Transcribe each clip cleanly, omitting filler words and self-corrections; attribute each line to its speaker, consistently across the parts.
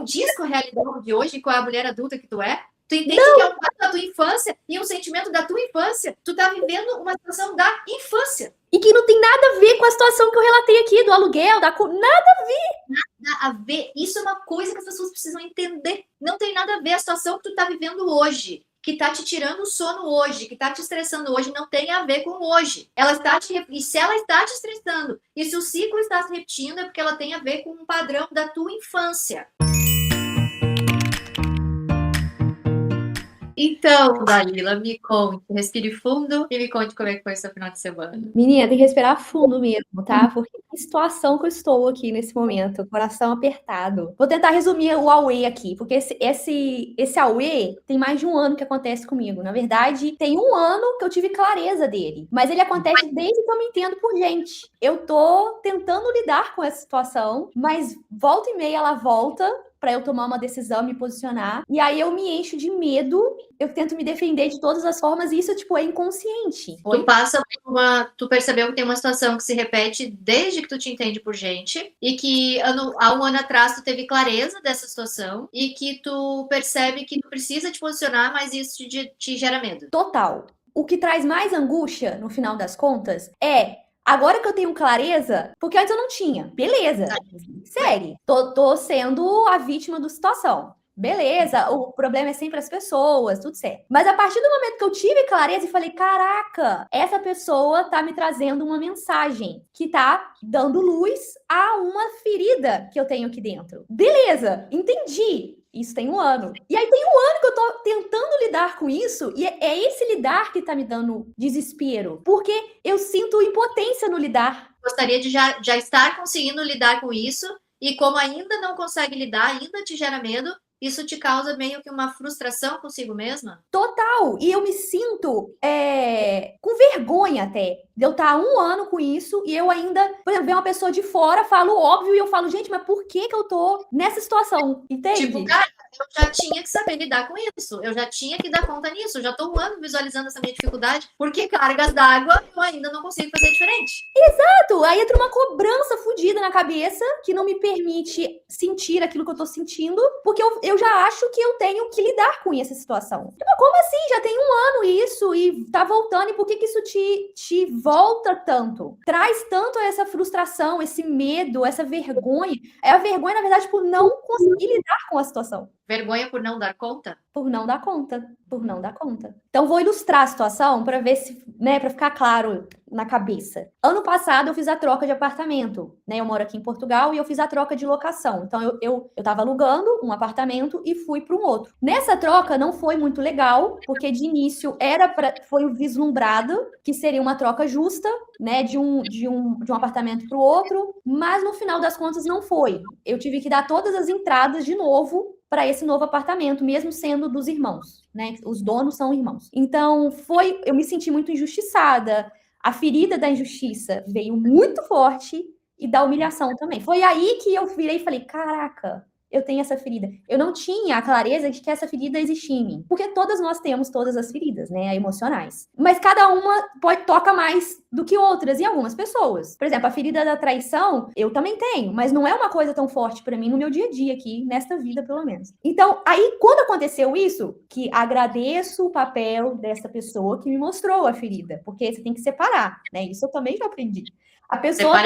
Speaker 1: condiz com a realidade de hoje, com a mulher adulta que tu é? Tu entende que é um fato da tua infância e um sentimento da tua infância. Tu tá vivendo uma situação da infância.
Speaker 2: E que não tem nada a ver com a situação que eu relatei aqui, do aluguel, nada a ver.
Speaker 1: Nada a ver. Isso é uma coisa que as pessoas precisam entender. Não tem nada a ver a situação que tu tá vivendo hoje, que tá te tirando o sono hoje, que tá te estressando hoje, não tem a ver com hoje. E se ela está te estressando, e se o ciclo está se repetindo, é porque ela tem a ver com um padrão da tua infância. Então, Dalila, me conte, respire fundo e me conte como é que foi o seu final de semana.
Speaker 2: Menina, tem que respirar fundo mesmo, tá? Porque que situação que eu estou aqui nesse momento, coração apertado. Vou tentar resumir o Aue aqui, porque esse Aue tem mais de um ano que acontece comigo. Na verdade, tem um ano que eu tive clareza dele, mas ele acontece desde que eu me entendo por gente. Eu tô tentando lidar com essa situação, mas volta e meia ela volta para eu tomar uma decisão, me posicionar. E aí eu me encho de medo, eu tento me defender de todas as formas, e isso, tipo, é inconsciente.
Speaker 1: Tu percebeu que tem uma situação que se repete desde que tu te entende por gente, e que há um ano atrás tu teve clareza dessa situação, e que tu percebe que tu precisa te posicionar, mas isso te gera medo.
Speaker 2: Total. O que traz mais angústia, no final das contas, é agora que eu tenho clareza, porque antes eu não tinha. Beleza. Sério. Tô sendo a vítima da situação. Beleza, o problema é sempre as pessoas, tudo certo. Mas a partir do momento que eu tive clareza e falei, caraca, essa pessoa tá me trazendo uma mensagem que tá dando luz a uma ferida que eu tenho aqui dentro. Beleza, entendi. Isso tem um ano. E aí tem um ano que eu tô tentando lidar com isso, e é esse lidar que tá me dando desespero, porque eu sinto impotência no lidar.
Speaker 1: Gostaria de já estar conseguindo lidar com isso, e como ainda não consegue lidar, ainda te gera medo, isso te causa meio que uma frustração consigo mesma?
Speaker 2: Total! E eu me sinto com vergonha até de eu estar um ano com isso e eu ainda, por exemplo, ver uma pessoa de fora, falo óbvio e eu falo, gente, mas por que eu tô nessa situação? Entende?
Speaker 1: Tipo, cara, eu já tinha que saber lidar com isso, eu já tinha que dar conta nisso, eu já tô um ano visualizando essa minha dificuldade, porque cargas d'água eu ainda não consigo fazer diferente.
Speaker 2: Exato! Aí entra uma cobrança fodida na cabeça que não me permite sentir aquilo que eu tô sentindo, porque eu já acho que eu tenho que lidar com essa situação. Tipo, como assim? Já tem um ano isso e tá voltando, e por que isso te volta tanto? Traz tanto essa frustração, esse medo, essa vergonha. É a vergonha, na verdade, por não conseguir lidar com a situação.
Speaker 1: Vergonha por não dar conta?
Speaker 2: Por não dar conta. Por não dar conta. Então, vou ilustrar a situação para ver se, né, para ficar claro na cabeça. Ano passado, eu fiz a troca de apartamento, né? Eu moro aqui em Portugal e eu fiz a troca de locação. Então, eu tava alugando um apartamento e fui para um outro. Nessa troca, não foi muito legal, porque de início foi vislumbrado que seria uma troca justa, né? De um apartamento para o outro, mas no final das contas não foi. Eu tive que dar todas as entradas de novo para esse novo apartamento, mesmo sendo dos irmãos, né? Os donos são irmãos. Então, eu me senti muito injustiçada. A ferida da injustiça veio muito forte e da humilhação também. Foi aí que eu virei e falei, caraca, eu tenho essa ferida. Eu não tinha a clareza de que essa ferida existia em mim. Porque todas nós temos todas as feridas, né? Emocionais. Mas cada uma toca mais do que outras em algumas pessoas. Por exemplo, a ferida da traição, eu também tenho. Mas não é uma coisa tão forte para mim no meu dia a dia aqui, nesta vida, pelo menos. Então, aí, quando aconteceu isso, que agradeço o papel dessa pessoa que me mostrou a ferida. Porque você tem que separar, né? Isso eu também já aprendi. A pessoa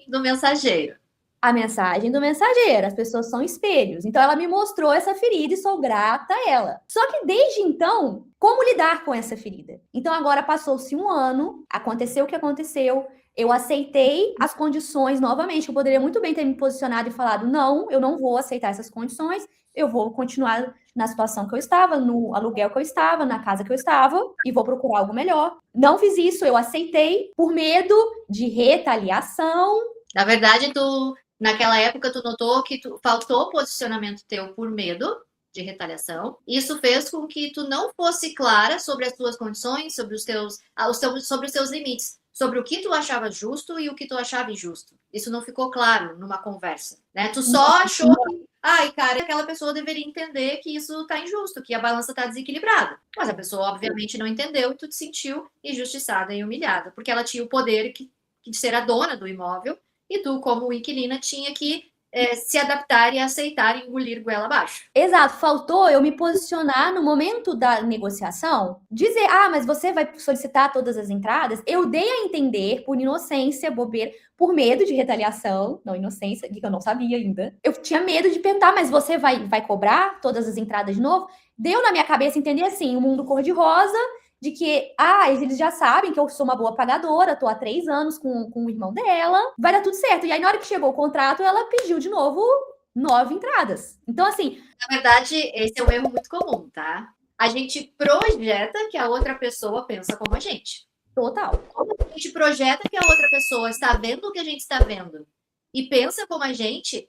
Speaker 1: do mensageiro.
Speaker 2: A mensagem do mensageiro, as pessoas são espelhos. Então, ela me mostrou essa ferida e sou grata a ela. Só que desde então, como lidar com essa ferida? Então, agora passou-se um ano, aconteceu o que aconteceu, eu aceitei as condições novamente. Eu poderia muito bem ter me posicionado e falado, não, eu não vou aceitar essas condições, eu vou continuar na situação que eu estava, no aluguel que eu estava, na casa que eu estava, e vou procurar algo melhor. Não fiz isso, eu aceitei por medo de retaliação.
Speaker 1: Na verdade, naquela época, tu notou que faltou posicionamento teu por medo de retaliação. Isso fez com que tu não fosse clara sobre as tuas condições, sobre os teus limites, sobre o que tu achava justo e o que tu achava injusto. Isso não ficou claro numa conversa, né? Tu só achou que, cara, aquela pessoa deveria entender que isso tá injusto, que a balança tá desequilibrada. Mas a pessoa, obviamente, não entendeu e tu te sentiu injustiçada e humilhada, porque ela tinha o poder de ser a dona do imóvel. E tu, como inquilina, tinha que se adaptar e aceitar e engolir goela abaixo.
Speaker 2: Exato, faltou eu me posicionar no momento da negociação, dizer, mas você vai solicitar todas as entradas. Eu dei a entender, por inocência, bobeira, por medo de retaliação, não inocência, que eu não sabia ainda. Eu tinha medo de perguntar, mas você vai cobrar todas as entradas de novo? Deu na minha cabeça entender assim, o mundo cor-de-rosa, de que, eles já sabem que eu sou uma boa pagadora, tô há 3 anos com o irmão dela, vai dar tudo certo. E aí, na hora que chegou o contrato, ela pediu de novo 9 entradas. Então, assim...
Speaker 1: Na verdade, esse é um erro muito comum, tá? A gente projeta que a outra pessoa pensa como a gente.
Speaker 2: Total.
Speaker 1: Como a gente projeta que a outra pessoa está vendo o que a gente está vendo e pensa como a gente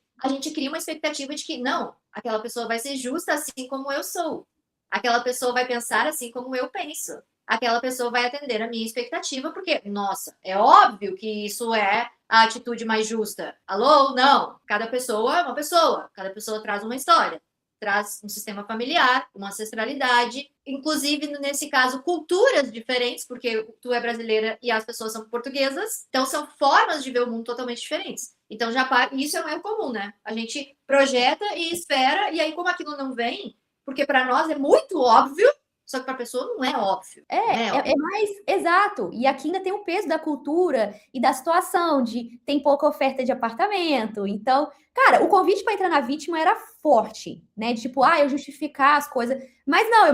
Speaker 1: cria uma expectativa de que, não, aquela pessoa vai ser justa assim como eu sou. Aquela pessoa vai pensar assim como eu penso. Aquela pessoa vai atender a minha expectativa, porque, nossa, é óbvio que isso é a atitude mais justa. Alô? Não. Cada pessoa é uma pessoa. Cada pessoa traz uma história. Traz um sistema familiar, uma ancestralidade, inclusive, nesse caso, culturas diferentes, porque tu é brasileira e as pessoas são portuguesas, então são formas de ver o mundo totalmente diferentes. Então, isso é um erro comum, né? A gente projeta e espera, e aí, como aquilo não vem, porque para nós é muito óbvio, só que para a pessoa não é óbvio.
Speaker 2: É mais exato. E aqui ainda tem o peso da cultura e da situação de tem pouca oferta de apartamento. Então, cara, o convite para entrar na vítima era forte, né? De tipo, eu justificar as coisas. Mas não,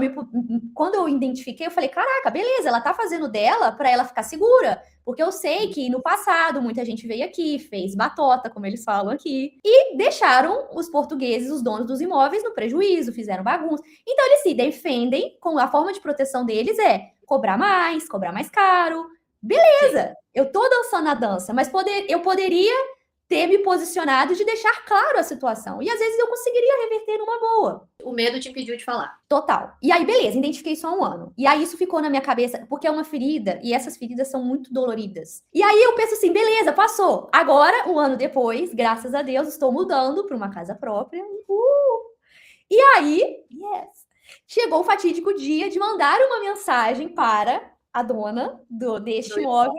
Speaker 2: quando eu identifiquei, eu falei, caraca, beleza, ela tá fazendo dela para ela ficar segura. Porque eu sei que no passado muita gente veio aqui, fez batota, como eles falam aqui, e deixaram os portugueses, os donos dos imóveis, no prejuízo, fizeram bagunça. Então eles se defendem, com a forma de proteção deles cobrar mais caro. Beleza, eu tô dançando a dança, mas eu poderia ter me posicionado de deixar claro a situação. E às vezes eu conseguiria reverter numa boa.
Speaker 1: O medo te impediu de falar.
Speaker 2: Total. E aí, beleza, identifiquei só 1 ano. E aí isso ficou na minha cabeça, porque é uma ferida, e essas feridas são muito doloridas. E aí eu penso assim, beleza, passou. Agora, 1 ano depois, graças a Deus, estou mudando para uma casa própria. E aí, chegou o fatídico dia de mandar uma mensagem para a dona deste imóvel,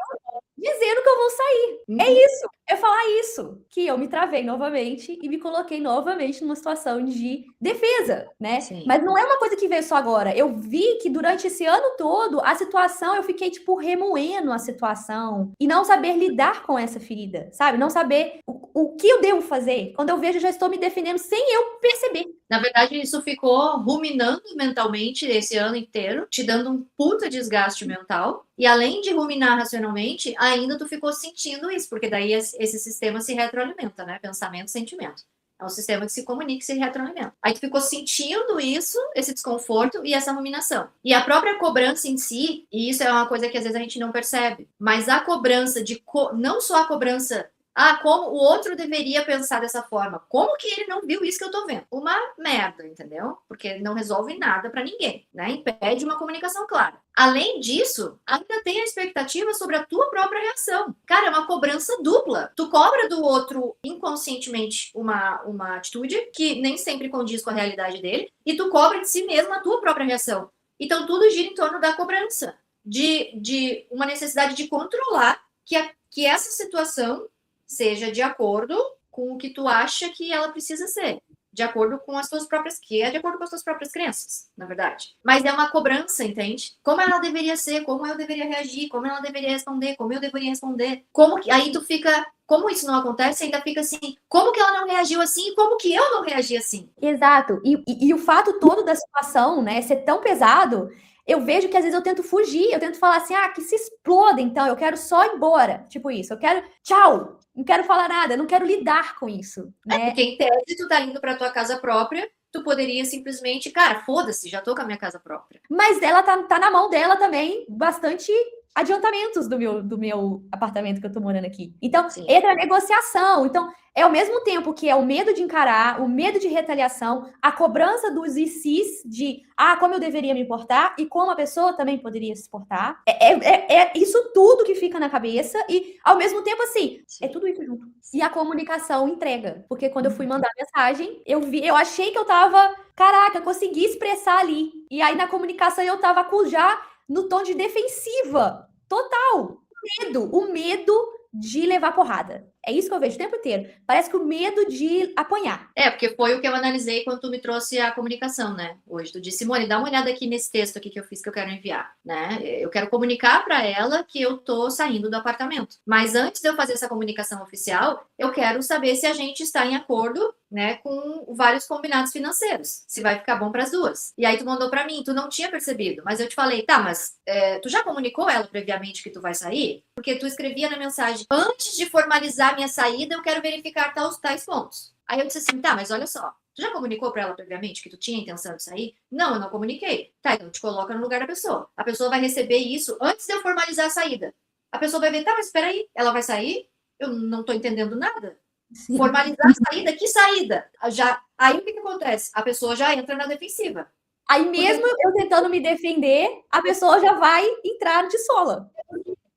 Speaker 2: dizendo que eu vou sair. É isso. É falar isso. Que eu me travei novamente e me coloquei novamente numa situação de defesa, né?
Speaker 1: Sim.
Speaker 2: Mas não é uma coisa que veio só agora. Eu vi que durante esse ano todo, a situação, eu fiquei, remoendo a situação e não saber lidar com essa ferida, sabe? Não saber o que eu devo fazer. Quando eu vejo, eu já estou me defendendo sem eu perceber.
Speaker 1: Na verdade, isso ficou ruminando mentalmente esse ano inteiro, te dando um puta desgaste mental. E além de ruminar racionalmente, ainda tu ficou sentindo isso, porque daí esse sistema se retroalimenta, né? Pensamento, sentimento. É um sistema que se comunica e se retroalimenta. Aí tu ficou sentindo isso, esse desconforto e essa ruminação. E a própria cobrança em si, e isso é uma coisa que às vezes a gente não percebe, mas a cobrança não só a cobrança como o outro deveria pensar dessa forma. Como que ele não viu isso que eu tô vendo? Uma merda, entendeu? Porque não resolve nada pra ninguém, né? Impede uma comunicação clara. Além disso, ainda tem a expectativa sobre a tua própria reação. Cara, é uma cobrança dupla. Tu cobra do outro inconscientemente uma atitude que nem sempre condiz com a realidade dele, e tu cobra de si mesmo a tua própria reação. Então tudo gira em torno da cobrança, de uma necessidade de controlar que essa situação seja de acordo com o que tu acha que ela precisa ser, de acordo com as tuas próprias, de acordo com as tuas próprias crenças, na verdade. Mas é uma cobrança, entende? Como ela deveria ser, como eu deveria reagir, como ela deveria responder, como eu deveria responder. Aí tu fica, como isso não acontece, ainda fica assim, como que ela não reagiu assim e como que eu não reagi assim?
Speaker 2: Exato. E o fato todo da situação, né, ser tão pesado, eu vejo que às vezes eu tento fugir, eu tento falar assim, que se exploda, então, eu quero só ir embora. Tipo isso, eu quero, tchau, não quero falar nada, eu não quero lidar com isso, né?
Speaker 1: Porque em tese tu tá indo pra tua casa própria, tu poderia simplesmente, cara, foda-se, já tô com a minha casa própria.
Speaker 2: Mas ela tá na mão dela também, bastante adiantamentos do meu apartamento que eu tô morando aqui. Então, entra a negociação. Então, ao mesmo tempo que é o medo de encarar, o medo de retaliação, a cobrança dos ICs de como eu deveria me portar e como a pessoa também poderia se portar. É isso tudo que fica na cabeça e, ao mesmo tempo, assim, é tudo isso junto. E a comunicação entrega. Porque quando eu fui mandar mensagem, eu achei que eu tava, caraca, consegui expressar ali. E aí, na comunicação, eu tava já no tom de defensiva. Total. O medo de levar porrada. É isso que eu vejo o tempo inteiro. Parece que o medo de apanhar.
Speaker 1: Porque foi o que eu analisei quando tu me trouxe a comunicação, né? Hoje tu disse, Simone, dá uma olhada aqui nesse texto aqui que eu fiz que eu quero enviar, né? Eu quero comunicar para ela que eu tô saindo do apartamento. Mas antes de eu fazer essa comunicação oficial, eu quero saber se a gente está em acordo, né, com vários combinados financeiros, se vai ficar bom para as duas. E aí tu mandou para mim, tu não tinha percebido, mas eu te falei, tá, mas tu já comunicou ela previamente que tu vai sair? Porque tu escrevia na mensagem, antes de formalizar minha saída, eu quero verificar tais pontos. Aí eu disse assim, tá, mas olha só, tu já comunicou para ela previamente que tu tinha intenção de sair? Não, eu não comuniquei. Tá, então te coloca no lugar da pessoa. A pessoa vai receber isso antes de eu formalizar a saída. A pessoa vai ver, tá, mas espera aí, ela vai sair? Eu não tô entendendo nada. Sim. Formalizar a saída, que saída? Aí o que acontece? A pessoa já entra na defensiva.
Speaker 2: Aí mesmo eu tentando me defender, a pessoa já vai entrar de sola.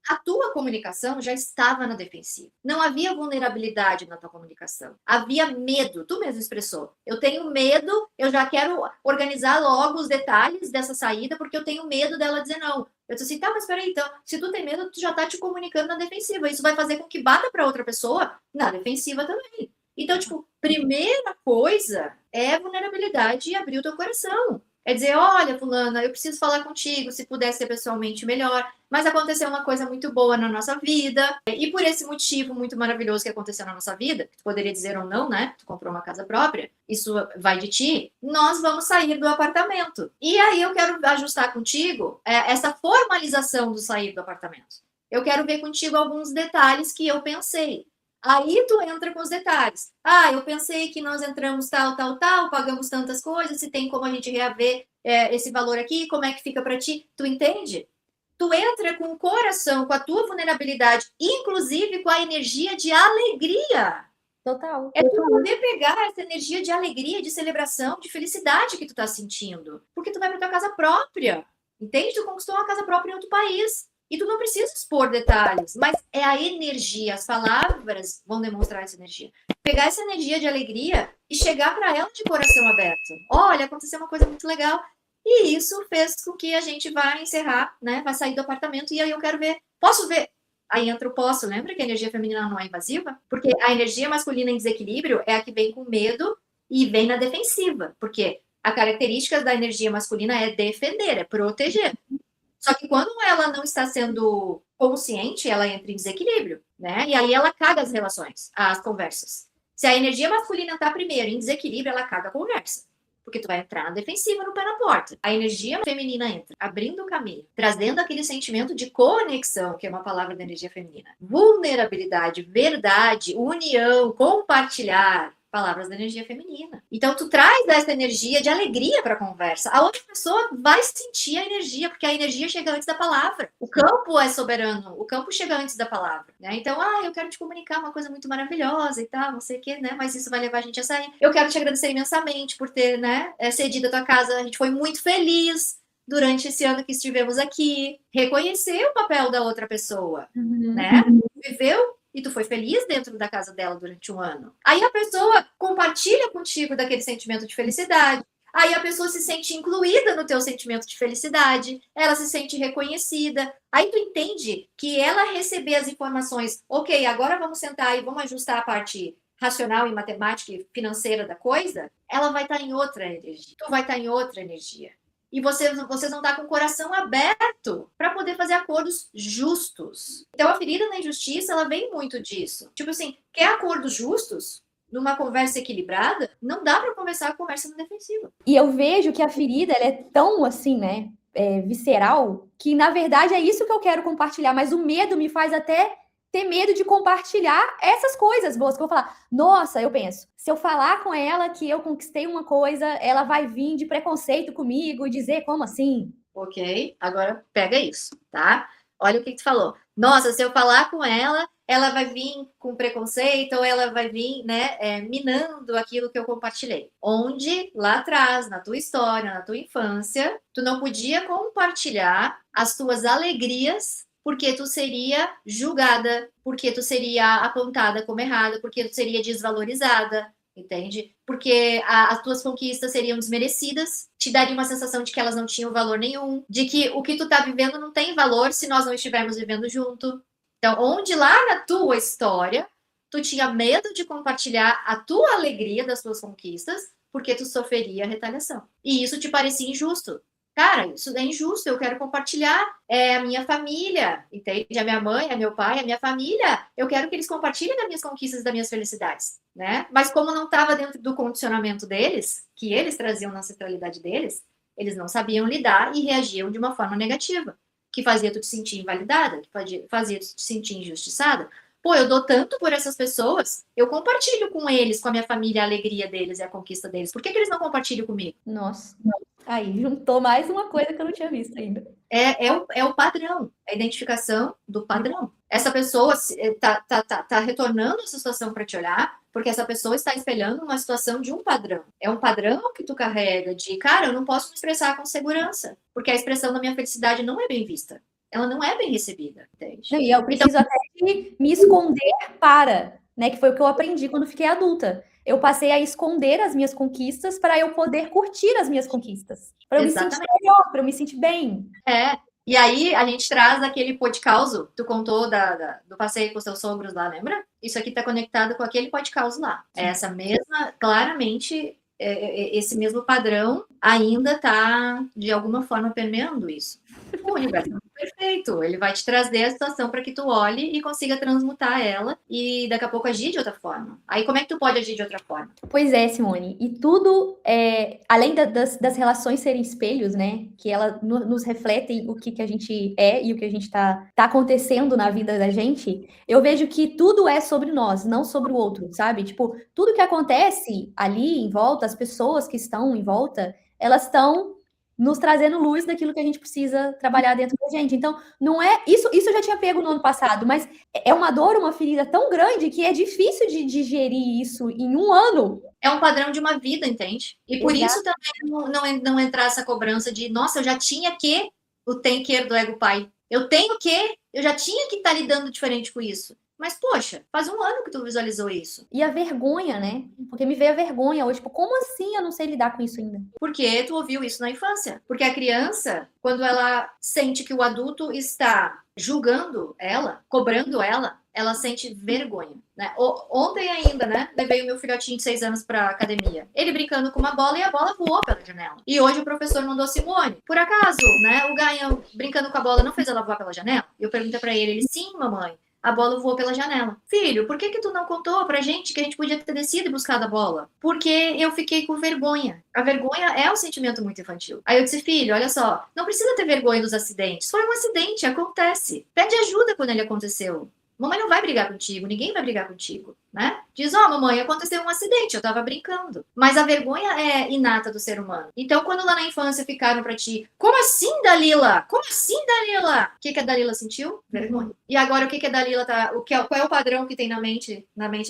Speaker 1: A tua comunicação já estava na defensiva. Não havia vulnerabilidade na tua comunicação. Havia medo. Tu mesmo expressou. Eu tenho medo, eu já quero organizar logo os detalhes dessa saída, porque eu tenho medo dela dizer não. Eu disse assim, tá, mas peraí, então, se tu tem medo, tu já tá te comunicando na defensiva. Isso vai fazer com que bata para outra pessoa na defensiva também. Então, tipo, primeira coisa é vulnerabilidade e abrir o teu coração. É dizer, olha, fulana, eu preciso falar contigo, se puder ser pessoalmente melhor, mas aconteceu uma coisa muito boa na nossa vida, e por esse motivo muito maravilhoso que aconteceu na nossa vida, que tu poderia dizer ou não, né? Tu comprou uma casa própria, isso vai de ti, nós vamos sair do apartamento. E aí eu quero ajustar contigo essa formalização do sair do apartamento. Eu quero ver contigo alguns detalhes que eu pensei. Aí tu entra com os detalhes. Ah, eu pensei que nós entramos tal, pagamos tantas coisas, se tem como a gente reaver esse valor aqui, como é que fica para ti? Tu entende? Tu entra com o coração, com a tua vulnerabilidade, inclusive com a energia de alegria.
Speaker 2: Total.
Speaker 1: É tu poder pegar essa energia de alegria, de celebração, de felicidade que tu tá sentindo. Porque tu vai pra tua casa própria. Entende? Tu conquistou uma casa própria em outro país. E tu não precisa expor detalhes, mas é a energia, as palavras vão demonstrar essa energia. Pegar essa energia de alegria e chegar para ela de coração aberto. Olha, aconteceu uma coisa muito legal. E isso fez com que a gente vai encerrar, né? Vai sair do apartamento e aí eu quero ver. Posso ver? Aí entra o posso. Lembra que a energia feminina não é invasiva? Porque a energia masculina em desequilíbrio é a que vem com medo e vem na defensiva. Porque a característica da energia masculina é defender, é proteger. Só que quando ela não está sendo consciente, ela entra em desequilíbrio, né? E aí ela caga as relações, as conversas. Se a energia masculina está primeiro em desequilíbrio, ela caga a conversa. Porque tu vai entrar na defensiva no pé na porta. A energia feminina entra, abrindo o caminho, trazendo aquele sentimento de conexão, que é uma palavra da energia feminina. Vulnerabilidade, verdade, união, compartilhar. Palavras da energia feminina. Então, tu traz essa energia de alegria para a conversa. A outra pessoa vai sentir a energia, porque a energia chega antes da palavra. O campo é soberano, o campo chega antes da palavra. Né? Então, eu quero te comunicar uma coisa muito maravilhosa e tal, não sei o quê, né? Mas isso vai levar a gente a sair. Eu quero te agradecer imensamente por ter, né, cedido a tua casa. A gente foi muito feliz durante esse ano que estivemos aqui. Reconhecer o papel da outra pessoa, né? Viveu e tu foi feliz dentro da casa dela durante um ano. Aí a pessoa compartilha contigo daquele sentimento de felicidade. Aí a pessoa se sente incluída no teu sentimento de felicidade. Ela se sente reconhecida. Aí tu entende que ela receber as informações, ok, agora vamos sentar e vamos ajustar a parte racional e matemática e financeira da coisa, ela vai estar em outra energia. Tu vai estar em outra energia. E vocês vão estar com o coração aberto para poder fazer acordos justos. Então, a ferida na injustiça, ela vem muito disso. Tipo assim, quer acordos justos? Numa conversa equilibrada, não dá para conversar com conversa na defensiva.
Speaker 2: E eu vejo que a ferida, ela é tão assim, né, visceral, que na verdade é isso que eu quero compartilhar, mas o medo me faz até ter medo de compartilhar essas coisas boas que eu vou falar. Nossa, eu penso, se eu falar com ela que eu conquistei uma coisa, ela vai vir de preconceito comigo e dizer como assim?
Speaker 1: Ok, agora pega isso, tá? Olha o que tu falou. Nossa, se eu falar com ela, ela vai vir com preconceito ou ela vai vir, né, minando aquilo que eu compartilhei. Onde, lá atrás, na tua história, na tua infância, tu não podia compartilhar as tuas alegrias porque tu seria julgada, porque tu seria apontada como errada, porque tu seria desvalorizada, entende? Porque as tuas conquistas seriam desmerecidas, te daria uma sensação de que elas não tinham valor nenhum, de que o que tu tá vivendo não tem valor se nós não estivermos vivendo junto. Então, onde lá na tua história, tu tinha medo de compartilhar a tua alegria das tuas conquistas, porque tu sofreria retaliação. E isso te parecia injusto. Cara, isso é injusto, eu quero compartilhar a minha família, entende? A minha mãe, a meu pai, a minha família, eu quero que eles compartilhem das minhas conquistas, das minhas felicidades, né? Mas como não estava dentro do condicionamento deles, que eles traziam na ancestralidade deles, eles não sabiam lidar e reagiam de uma forma negativa, que fazia tu te sentir invalidada, que fazia tu te sentir injustiçada. Pô, eu dou tanto por essas pessoas, eu compartilho com eles, com a minha família, a alegria deles e a conquista deles. Por que eles não compartilham comigo?
Speaker 2: Nossa. Aí juntou mais uma coisa que eu não tinha visto ainda.
Speaker 1: É o padrão, a identificação do padrão. Essa pessoa tá retornando essa situação para te olhar, porque essa pessoa está espelhando uma situação de um padrão. É um padrão que tu carrega de, cara, eu não posso me expressar com segurança, porque a expressão da minha felicidade não é bem vista. Ela não é bem recebida, entende?
Speaker 2: E eu preciso até de me esconder para, né? Que foi o que eu aprendi quando fiquei adulta. Eu passei a esconder as minhas conquistas para eu poder curtir as minhas conquistas. Para eu me sentir melhor, para eu me sentir bem.
Speaker 1: E aí a gente traz aquele podcast, tu contou do passeio com os seus sogros lá, lembra? Isso aqui tá conectado com aquele podcast lá. Essa mesma, claramente, esse mesmo padrão ainda tá, de alguma forma, permeando isso. O universo é perfeito, ele vai te trazer a situação para que tu olhe e consiga transmutar ela e daqui a pouco agir de outra forma. Aí como é que tu pode agir de outra forma?
Speaker 2: Pois é, Simone. E tudo, além das relações serem espelhos, né? Que elas nos refletem o que a gente é e o que a gente tá acontecendo na vida da gente. Eu vejo que tudo é sobre nós, não sobre o outro, sabe? Tipo, tudo que acontece ali em volta, as pessoas que estão em volta, elas estão nos trazendo luz daquilo que a gente precisa trabalhar dentro da gente. Então, não é... Isso eu já tinha pego no ano passado, mas é uma dor, uma ferida tão grande que é difícil de digerir isso em um ano.
Speaker 1: É um padrão de uma vida, entende? E por isso também não entrar essa cobrança de, nossa, eu já tinha que, o tem que do ego pai. Eu tenho que, eu já tinha que estar lidando diferente com isso. Mas, poxa, faz um ano que tu visualizou isso.
Speaker 2: E a vergonha, né? Porque me veio a vergonha hoje. Tipo, como assim eu não sei lidar com isso ainda?
Speaker 1: Porque tu ouviu isso na infância. Porque a criança, quando ela sente que o adulto está julgando ela, cobrando ela sente vergonha, né? Ontem ainda, né? Levei o meu filhotinho de 6 anos pra academia. Ele brincando com uma bola e a bola voou pela janela. E hoje o professor mandou Simone. Por acaso, né? O Ganhão brincando com a bola não fez ela voar pela janela? Eu perguntei pra ele, sim, mamãe. A bola voou pela janela. Filho, por que tu não contou pra gente que a gente podia ter descido e buscado a bola? Porque eu fiquei com vergonha. A vergonha é um sentimento muito infantil. Aí eu disse, filho, olha só, não precisa ter vergonha dos acidentes. Foi um acidente, acontece. Pede ajuda quando ele aconteceu. Mamãe não vai brigar contigo, ninguém vai brigar contigo, né? Diz, mamãe, aconteceu um acidente, eu tava brincando. Mas a vergonha é inata do ser humano. Então, quando lá na infância ficaram pra ti, como assim, Dalila? Como assim, Dalila? O que a Dalila sentiu? Vergonha. E agora, o que a Dalila tá... Qual é o padrão que tem na mente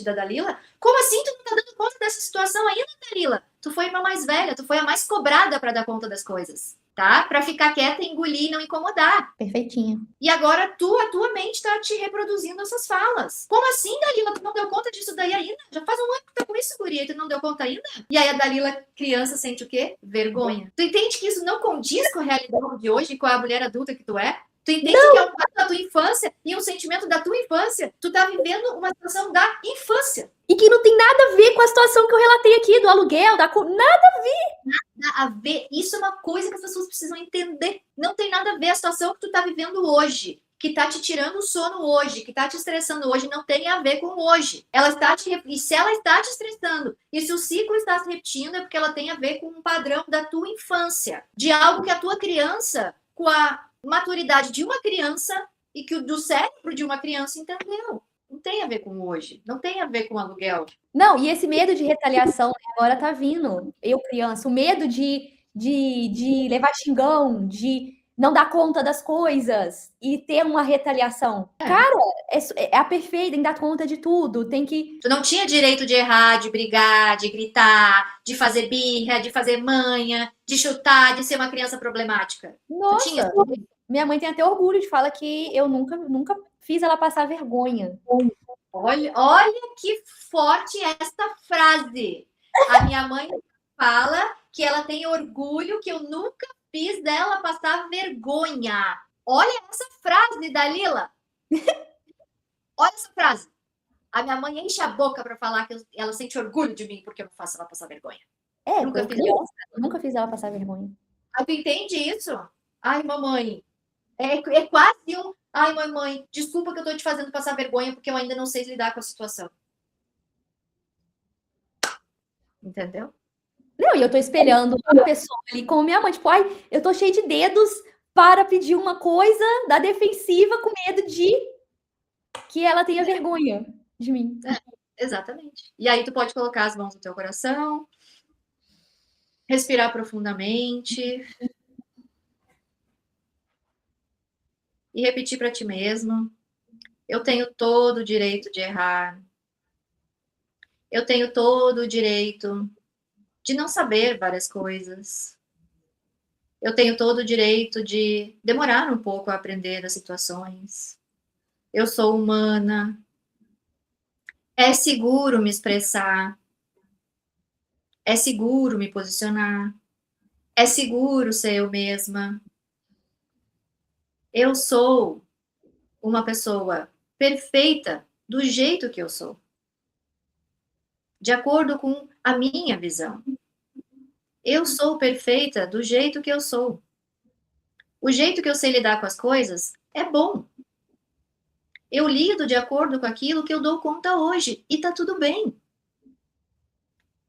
Speaker 1: da Dalila? Como assim tu não tá dando conta dessa situação ainda, Dalila? Tu foi a irmã mais velha, tu foi a mais cobrada pra dar conta das coisas. Tá? Pra ficar quieta, engolir e não incomodar.
Speaker 2: Perfeitinha.
Speaker 1: E agora a tua mente tá te reproduzindo essas falas. Como assim, Dalila? Tu não deu conta disso daí ainda? Já faz um ano que tá com isso, guria, e tu não deu conta ainda? E aí a Dalila, criança, sente o quê? Vergonha. Tu entende que isso não condiz com a realidade de hoje, com a mulher adulta que tu é? Tu entende que é um fato da tua infância e um sentimento da tua infância? Tu tá vivendo uma situação da infância.
Speaker 2: E que não tem nada a ver com a situação que eu relatei aqui, do aluguel, nada a ver.
Speaker 1: Nada a ver. Isso é uma coisa que as pessoas precisam entender. Não tem nada a ver a situação que tu tá vivendo hoje, que tá te tirando o sono hoje, que tá te estressando hoje, não tem a ver com hoje. E se ela está te estressando, e se o ciclo está se repetindo, é porque ela tem a ver com um padrão da tua infância, de algo que a tua criança, com a maturidade de uma criança e que o do cérebro de uma criança entendeu. Não tem a ver com hoje, não tem a ver com aluguel.
Speaker 2: Não, e esse medo de retaliação agora tá vindo. Eu, criança, o medo de levar xingão, de não dar conta das coisas e ter uma retaliação. Cara, é a perfeita, em dar conta de tudo. Tem que...
Speaker 1: Tu não tinha direito de errar, de brigar, de gritar, de fazer birra, de fazer manha, de chutar, de ser uma criança problemática.
Speaker 2: Nossa,
Speaker 1: tu tinha...
Speaker 2: minha mãe tem até orgulho de falar que eu nunca fiz ela passar vergonha.
Speaker 1: Olha que forte esta frase. A minha mãe fala que ela tem orgulho que eu nunca fiz dela passar vergonha. Olha essa frase, Dalila. Olha essa frase. A minha mãe enche a boca para falar que ela sente orgulho de mim porque eu não faço ela passar vergonha.
Speaker 2: Nunca fiz criança, nunca fiz ela passar vergonha.
Speaker 1: Tu entende isso? Ai, mamãe. É quase um... Ai, mamãe, desculpa que eu tô te fazendo passar vergonha porque eu ainda não sei lidar com a situação. Entendeu?
Speaker 2: Não, e eu tô espelhando a pessoa ali como minha mãe. Tipo, ai, eu tô cheia de dedos para pedir uma coisa da defensiva com medo de que ela tenha vergonha de mim.
Speaker 1: Exatamente. E aí tu pode colocar as mãos no teu coração, respirar profundamente e repetir para ti mesmo: eu tenho todo o direito de errar. Eu tenho todo o direito de não saber várias coisas. Eu tenho todo o direito de demorar um pouco a aprender as situações. Eu sou humana. É seguro me expressar. É seguro me posicionar. É seguro ser eu mesma. Eu sou uma pessoa perfeita do jeito que eu sou, de acordo com a minha visão. Eu sou perfeita do jeito que eu sou. O jeito que eu sei lidar com as coisas é bom. Eu lido de acordo com aquilo que eu dou conta hoje e tá tudo bem.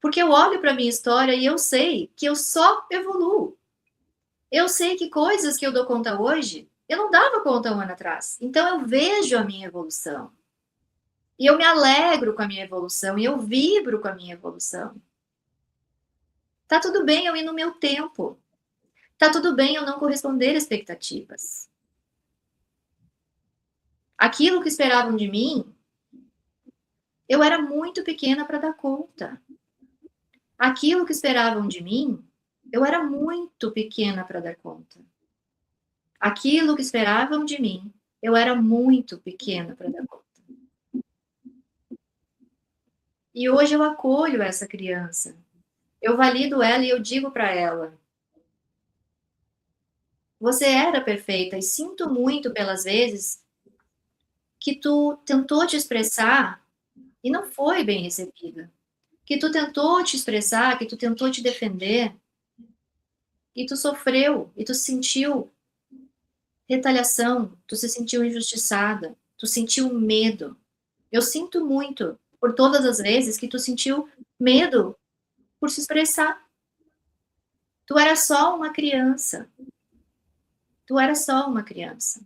Speaker 1: Porque eu olho para minha história e eu sei que eu só evoluo. Eu sei que coisas que eu dou conta hoje, eu não dava conta um ano atrás. Então eu vejo a minha evolução. E eu me alegro com a minha evolução e eu vibro com a minha evolução. Tá tudo bem eu ir no meu tempo. Tá tudo bem eu não corresponder às expectativas. Aquilo que esperavam de mim, eu era muito pequena para dar conta. Aquilo que esperavam de mim, eu era muito pequena para dar conta. Aquilo que esperavam de mim, eu era muito pequena para dar conta. E hoje eu acolho essa criança. Eu valido ela e eu digo para ela: você era perfeita e sinto muito pelas vezes que tu tentou te expressar e não foi bem recebida. Que tu tentou te expressar, que tu tentou te defender e tu sofreu, e tu sentiu retaliação, tu se sentiu injustiçada, tu sentiu medo. Eu sinto muito por todas as vezes que tu sentiu medo por se expressar. Tu era só uma criança. Tu era só uma criança.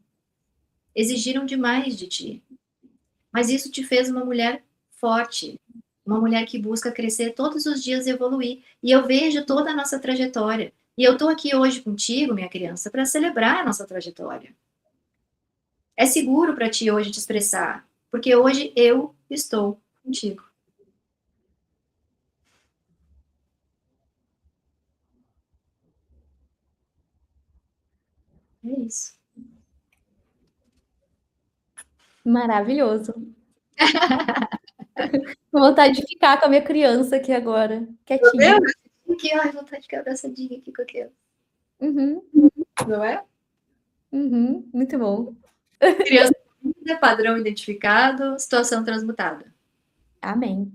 Speaker 1: Exigiram demais de ti. Mas isso te fez uma mulher forte, uma mulher que busca crescer todos os dias e evoluir. E eu vejo toda a nossa trajetória. E eu tô aqui hoje contigo, minha criança, para celebrar a nossa trajetória. É seguro para ti hoje te expressar, porque hoje eu estou contigo. É isso.
Speaker 2: Maravilhoso. Com vontade de ficar com a minha criança aqui agora, quietinha.
Speaker 1: Que, ai, vontade de ficar abraçadinha aqui com a criança.
Speaker 2: Uhum.
Speaker 1: Não é?
Speaker 2: Uhum. Muito bom.
Speaker 1: Criança, padrão identificado, situação transmutada.
Speaker 2: Amém.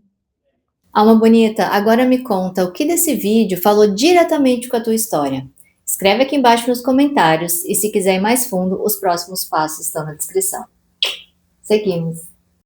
Speaker 1: Alma bonita, agora me conta o que desse vídeo falou diretamente com a tua história. Escreve aqui embaixo nos comentários e se quiser ir mais fundo, os próximos passos estão na descrição. Seguimos.